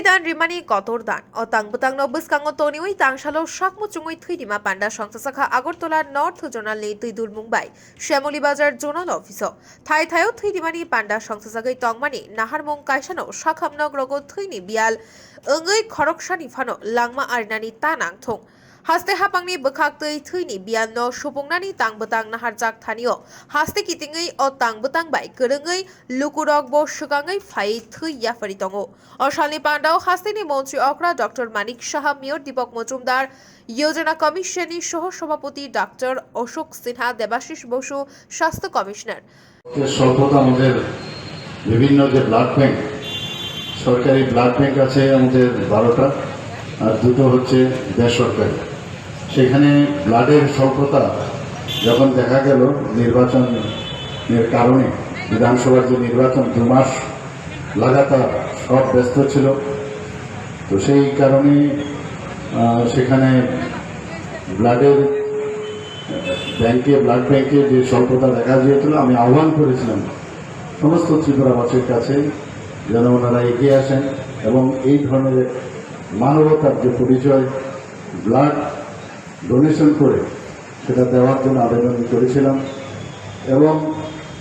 dan rimani kotor dan otang butang no buskango toniwi tangshalo shakmu chungui thuidima panda সংস্থা Agartala north zonal নি তুইদুল মুম্বাই শ্যামলী বাজার zonal office থাই থাইও থুইদিমানি পান্ডা সংস্থা তংমানি নাহারমং কাইসানো শাখামনগ রগ থুইনি বিয়াল ওঙ্গৈ খরকসানি Fanon লাংমা আরনানি তানাং থং হাস্তে হাপাংনি বখাকতৈ থুইনি বিয়ান্ন সুপুংনানি তাংবতাং নাহারজাক থানিও হাস্তে কিতিङै O তাংবতাং by গরङै লুকুরক ব সুগাङै phi থুইয়া ফরিতङ অশালনি পান্ডাও হাস্তেনি মন্ত্রী অকরা ডক্টর মানিক সাহা মেয়র দীপক মজুমদার योजना कमिशनी सह सभापति डॉक्टर अशोक सिन्हा देवाशीष बसु स्वास्थ्य कमिशनर স্বল্পতা আমাদের বিভিন্ন যে ব্লাড ব্যাংক সরকারি ব্লাড ব্যাংক আছে আমাদের 12টা আর দুটো হচ্ছে বেসরকারি সেখানে ব্লাডের স্বল্পতা যখন দেখা গেল নির্বাচনের কারণে বিধানসভার যে নির্বাচন 2 মাস লাগাতার সব ব্যস্ত ছিল তো সেই কারণে সেখানে ব্লাডের ব্লাড ব্যাংকে যে স্বল্পতা দেখা দিয়েছিল আমি আহ্বান করেছিলাম সমস্ত ত্রিপুরাবাসীর কাছে যেন ওনারা এগিয়ে আসেন এবং এই ধরনের মানবতার যে পরিচয় ব্লাড ডোনেশন করে সেটা দেওয়ার জন্য আবেদন করেছিলাম এবং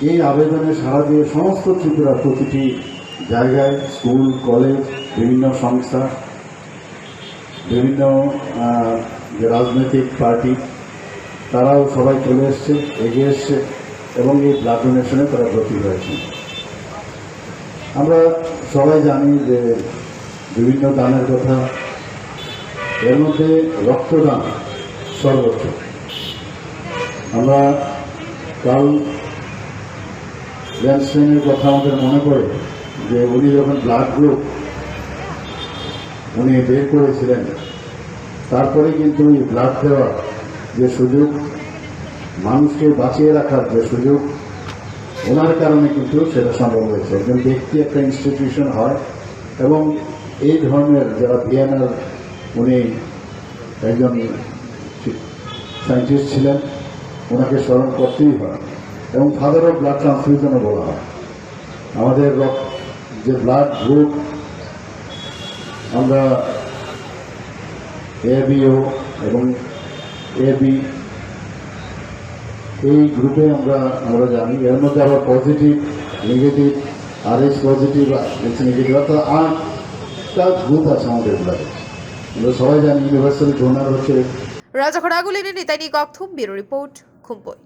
এই আবেদনে সাড়া দিয়ে সমস্ত ত্রিপুরার প্রতিটি জায়গায় স্কুল কলেজ বিভিন্ন সংস্থা বিভিন্ন যে রাজনৈতিক পার্টি তারাও সবাই চলে এসছে এগিয়ে এসছে এবং এই ব্লাড ডোনেশনে তারা ভর্তি হয়েছে। আমরা সবাই জানি যে বিভিন্ন দানের কথা, এর মধ্যে রক্তদান সর্বোচ্চ। আমরা কাল ল্যান্ডস্টেনের কথা আমাদের মনে পড়ে যে উনি যখন ব্লাড গ্রুপ উনি বের করেছিলেন তারপরে কিন্তু এই ব্লাড দেওয়ার যে সুযোগ, মানুষকে বাঁচিয়ে রাখার যে সুযোগ, ওনার কারণে কিন্তু সেটা সম্ভব হয়েছে। একজন ব্যক্তি একটা ইনস্টিটিউশন হয় এবং এই ধরনের যারা ভিএনআর উনি একজন সায়েন্টিস্ট ছিলেন, ওনাকে স্মরণ করতেই হয় এবং ফাদার অফ ব্লাড ট্রান্সফিউশনও বলা হয়। আমাদের যে ব্লাড গ্রুপ আমরা এবিও এবং এবি এই গ্রুপে আমরা জানি। এর মধ্যে আবার positive, negative, RS positive, x negative, অর্থাৎ 8টা গ্রুপ আছে আমাদের ব্লাডে। আমরা সবাই জানি ইউনিভার্সাল ডোনার হচ্ছে রাজাখড়াগুলিনি নিতাইনি গকথুম ব্যুরো রিপোর্ট খুম্পই।